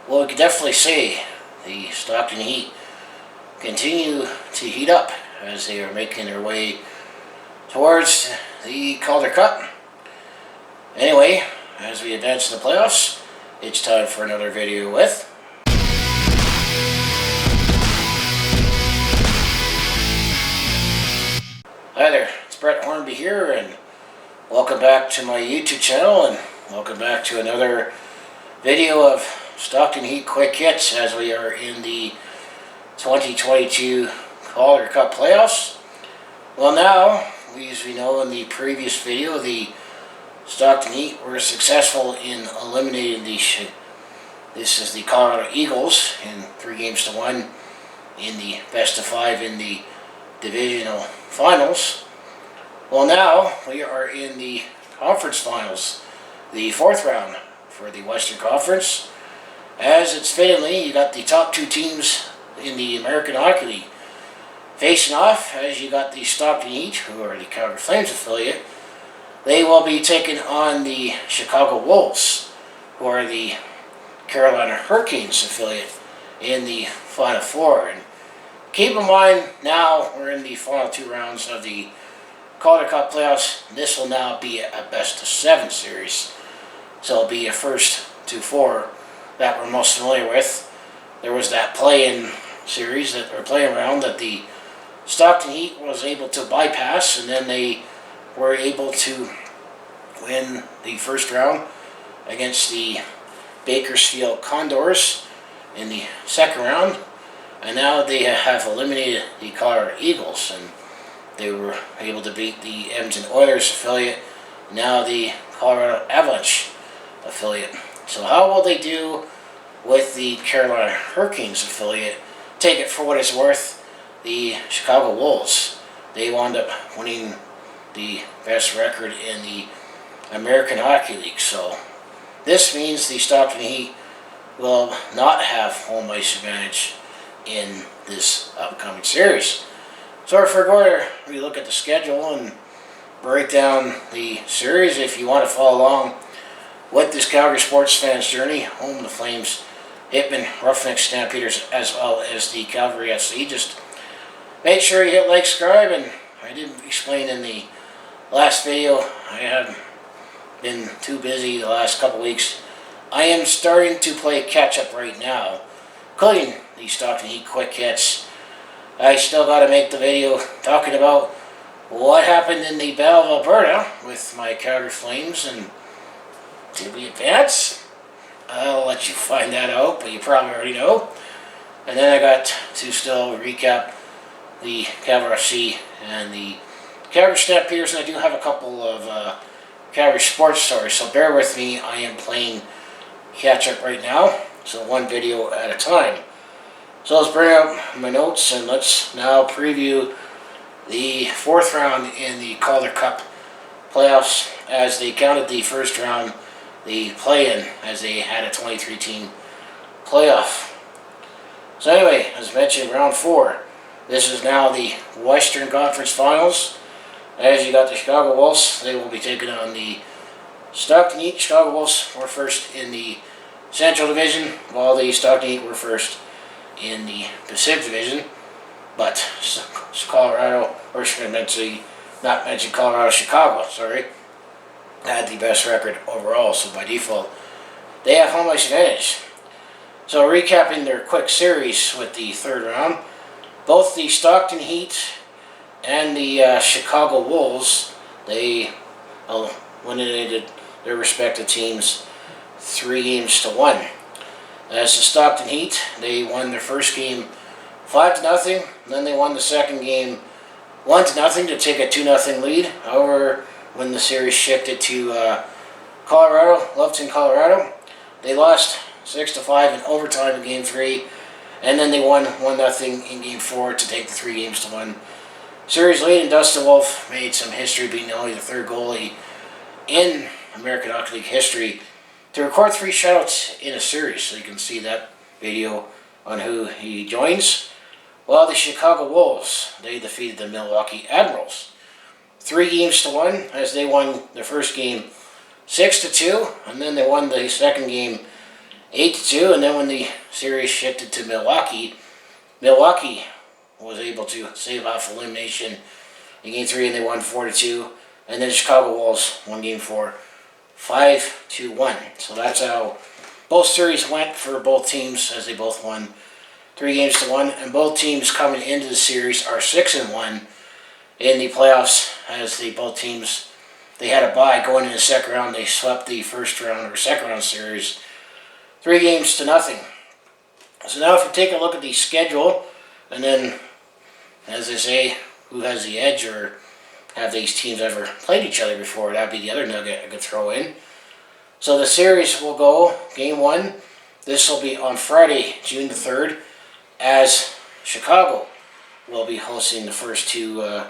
Well, we could definitely say the Stockton Heat continue to heat up as they are making their way towards the Calder Cup. Anyway, as we advance in the playoffs, it's time for another video with Hi there, it's Brett Hornby here, and welcome back to my YouTube channel, and welcome back to another video of Stockton Heat Quick Hits as we are in the 2022 Calder Cup playoffs. Well, now, as we know in the previous video, the Stockton Heat were successful in eliminating this is the Colorado Eagles in 3-1 in the best of 5 in the divisional finals. Well, now we are in the conference finals, the 4th round for the Western Conference. As it's fittingly, you got the top 2 teams in the American Hockey League facing off, as you got the Stockton Heat, who are the Calgary Flames affiliate. They will be taking on the Chicago Wolves, who are the Carolina Hurricanes affiliate in the Final Four. And keep in mind, now we're in the final 2 rounds of the Calder Cup playoffs. This will now be a best of 7 series. So it'll be a first to 4 that we're most familiar with. There was that play-in series or play around that the Stockton Heat was able to bypass, and then they were able to win the first round against the Bakersfield Condors in the second round. And now they have eliminated the Colorado Eagles, and they were able to beat the Edmonton Oilers affiliate, now the Colorado Avalanche affiliate. So how will they do with the Carolina Hurricanes affiliate? Take it for what it's worth. The Chicago Wolves, they wound up winning the best record in the American Hockey League. So this means the Stockton Heat will not have home ice advantage in this upcoming series. So if we're going to relook at the schedule and break down the series, if you want to follow along with this Calgary sports fans journey, home the Flames, Hitmen, Roughnecks, Stampeders, as well as the Calgary FC, just make sure you hit like, subscribe, and I didn't explain in the last video, I have been too busy the last couple weeks. I am starting to play catch up right now, including the Stockton Heat Quick Hits. I still got to make the video talking about what happened in the Battle of Alberta with my Calgary Flames, and did we advance? I'll let you find that out, but you probably already know. And then I got to still recap the Calgary FC and the Calgary Stampeders, and I do have a couple of Calgary sports stories, so bear with me. I am playing catch up right now, so one video at a time. So let's bring up my notes and let's now preview the 4th round in the Calder Cup playoffs, as they counted the first round the play-in, as they had a 23-team playoff. So anyway, as mentioned, round 4. This is now the Western Conference Finals. As you got the Chicago Wolves, they will be taking on the Stockton Heat. Chicago Wolves were first in the Central Division, while the Stockton Heat were first in the Pacific Division. But Colorado, or should I not mention Colorado, Chicago, sorry, had the best record overall, so by default they have home ice advantage. So recapping their quick series with the 3rd round, both the Stockton Heat and the Chicago Wolves, they eliminated their respective teams 3-1. As the Stockton Heat, they won their first game 5-0, then they won the second game 1-0 to take a 2-0 lead. However, when the series shifted to Colorado, Loveton, Colorado, they lost 6-5 in overtime in Game 3, and then they won 1-0 in Game 4 to take the 3-1 series lead. And Dustin Wolf made some history, being only the 3rd goalie in American Hockey League history to record 3 shutouts in a series. So you can see that video on who he joins. Well, the Chicago Wolves, they defeated the Milwaukee Admirals 3-1, as they won their first game 6-2, and then they won the second game 8-2, and then when the series shifted to Milwaukee, Milwaukee was able to save off elimination in Game 3, and they won 4-2. And then Chicago Wolves won Game 4, 5-1. So that's how both series went for both teams, as they both won 3-1. And both teams coming into the series are 6-1 in the playoffs, as both teams, they had a bye going into the second round. They swept the first round or second round series 3-0. So now if you take a look at the schedule, and then, as they say, who has the edge, or have these teams ever played each other before? That'd be the other nugget I could throw in. So the series will go, Game 1, this will be on Friday, June the 3rd, as Chicago will be hosting the first two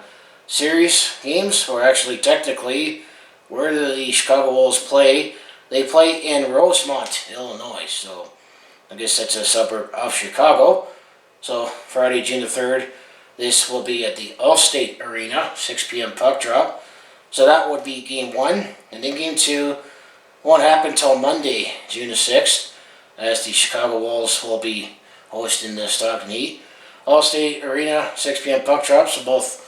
series games, or actually technically, where do the Chicago Wolves play? They play in Rosemont, Illinois, so I guess that's a suburb of Chicago. So Friday, June the 3rd, this will be at the Allstate Arena, 6 p.m. puck drop. So that would be Game 1. And then Game 2 won't happen until Monday, June the 6th, as the Chicago Wolves will be hosting the Stockton Heat. Allstate Arena, 6 p.m. puck drop. So both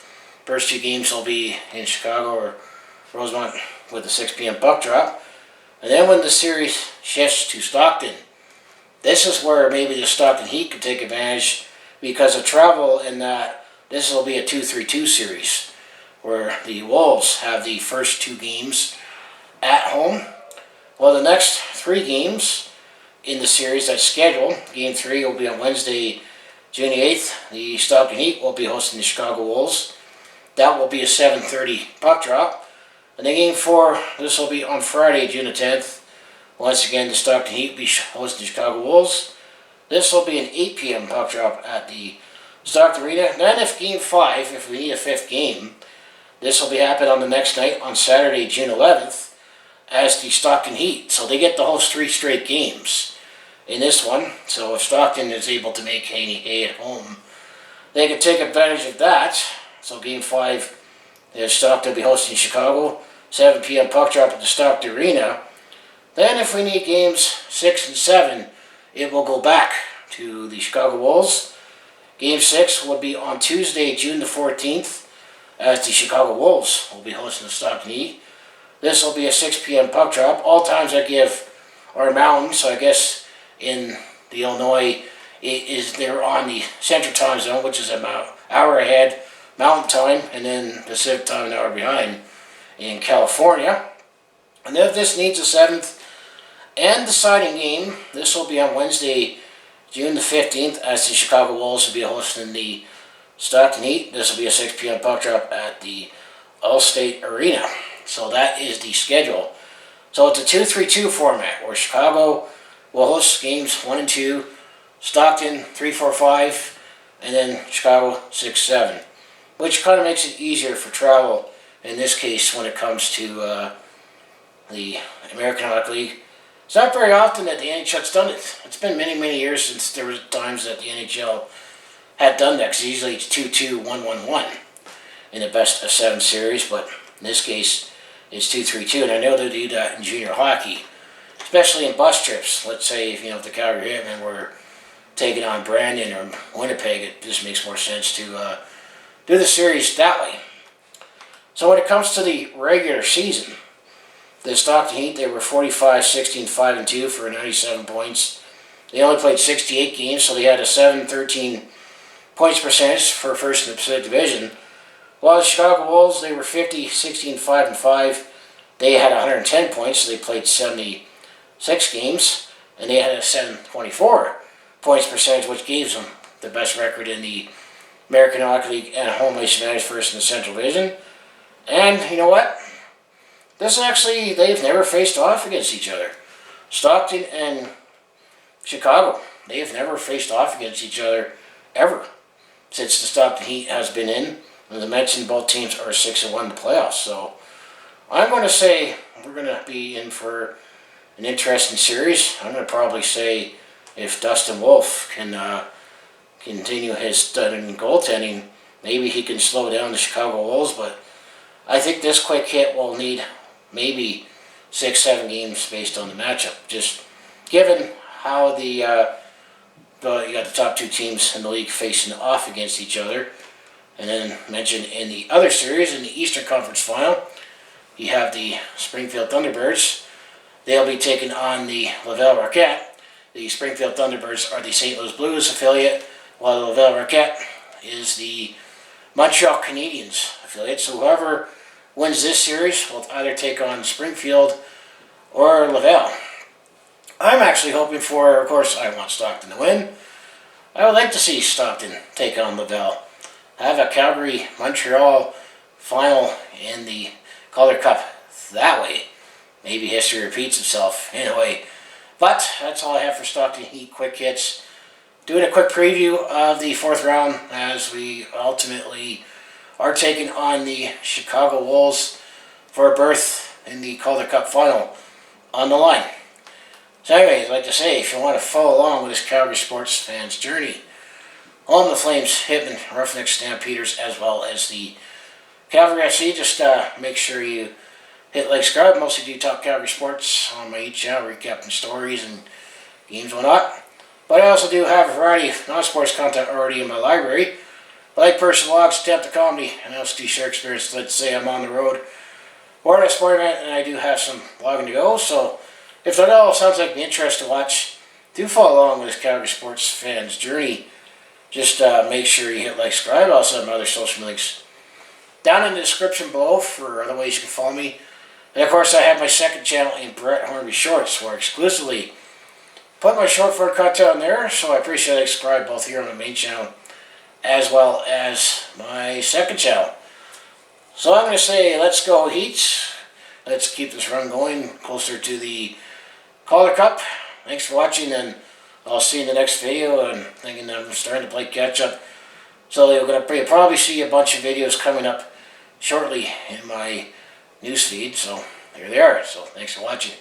first two games will be in Chicago or Rosemont with the 6 p.m. puck drop. And then when the series shifts to Stockton, this is where maybe the Stockton Heat could take advantage because of travel, in that this will be a 2-3-2 series where the Wolves have the first two games at home. Well, the next three games in the series that's scheduled, Game 3 will be on Wednesday, June 8th. The Stockton Heat will be hosting the Chicago Wolves. That will be a 7:30 puck drop. And then Game 4, this will be on Friday, June the 10th. Once again, the Stockton Heat will be hosting the Chicago Wolves. This will be an 8 p.m. puck drop at the Stockton Arena. Then if Game 5, if we need a fifth game, this will be happening on the next night, on Saturday, June 11th, as the Stockton Heat. So they get to host 3 straight games in this one. So if Stockton is able to make any hay at home, they can take advantage of that. So Game 5, Stockton will be hosting Chicago, 7 p.m. puck drop at the Stockton Arena. Then if we need games 6 and 7, it will go back to the Chicago Wolves. Game 6 will be on Tuesday, June the 14th, as the Chicago Wolves will be hosting the Stockton Heat. This will be a 6 p.m. puck drop. All times I give are mountain, so I guess in the Illinois, they're on the Central Time Zone, which is an hour ahead Mountain Time, and then Pacific Time an hour behind in California. And if this needs a 7th and deciding game, this will be on Wednesday, June the 15th, as the Chicago Wolves will be hosting the Stockton Heat. This will be a 6 p.m. puck drop at the Allstate Arena. So that is the schedule. So it's a 2-3-2 format, where Chicago will host games 1 and 2, Stockton 3, 4, 5, and then Chicago 6, 7. Which kind of makes it easier for travel, in this case, when it comes to the American Hockey League. It's not very often that the NHL's done it. It's been many, many years since there were times that the NHL had done that, because usually it's 2-2, 1-1-1 in the best of 7 series, but in this case, it's 2-3-2, and I know they do that in junior hockey, especially in bus trips. Let's say if the Calgary Hitmen were taking on Brandon or Winnipeg, it just makes more sense to do the series that way. So when it comes to the regular season, the Stockton Heat, they were 45-16, 5-2 for 97 points. They only played 68 games, so they had a 7-13 points percentage for first in the Pacific Division. While the Chicago Wolves, they were 50-16, 5-5. They had 110 points, so they played 76 games, and they had a 724 points percentage, which gives them the best record in the American Hockey League and home ice advantage, first in the Central Division. And you know what? This actually, they've never faced off against each other. Stockton and Chicago, they have never faced off against each other ever since the Stockton Heat has been in. As I mentioned, both teams are 6-1 in the playoffs. So I'm going to say we're going to be in for an interesting series. I'm going to probably say if Dustin Wolf can continue his stunning goaltending, maybe he can slow down the Chicago Wolves. But I think this quick hit will need maybe 6-7 games based on the matchup. Just given how you got the top two teams in the league facing off against each other. And then mentioned in the other series, in the Eastern Conference Final, you have the Springfield Thunderbirds. They'll be taking on the Laval Rocket. The Springfield Thunderbirds are the St. Louis Blues affiliate, while the Laval Rocket is the Montreal Canadiens affiliate. So whoever wins this series will either take on Springfield or Laval. I'm actually hoping for, of course, I want Stockton to win. I would like to see Stockton take on Laval. Have a Calgary-Montreal final in the Calder Cup that way. Maybe history repeats itself in a way. But that's all I have for Stockton Heat Quick Hits. Doing a quick preview of the fourth round as we ultimately are taking on the Chicago Wolves for a berth in the Calder Cup final on the line. So anyways, I'd like to say, if you want to follow along with this Calgary sports fan's journey on the Flames, Hitmen, Roughnecks, Stampeders, as well as the Calgary FC, just make sure you hit like, subscribe. Mostly do talk Calgary sports on my YouTube channel, recapping stories and games and whatnot. But I also do have a variety of non-sports content already in my library, like personal vlogs, stand-up comedy, and also do share experience. Let's say I'm on the road or at a sport event, and I do have some vlogging to go. So if that all sounds like an interest to watch, do follow along with this Calgary sports fan's journey. Just make sure you hit like, subscribe. I also have my other social links down in the description below for other ways you can follow me. And of course, I have my second channel in Brett Hornby Shorts, where I exclusively put my short form content on there. So I appreciate it. Subscribe both here on the main channel as well as my second channel. So I'm going to say, let's go Heats. Let's keep this run going closer to the Calder Cup. Thanks for watching, and I'll see you in the next video. And thinking that I'm starting to play catch up, so you're going to probably see a bunch of videos coming up shortly in my newsfeed. So here they are. So thanks for watching.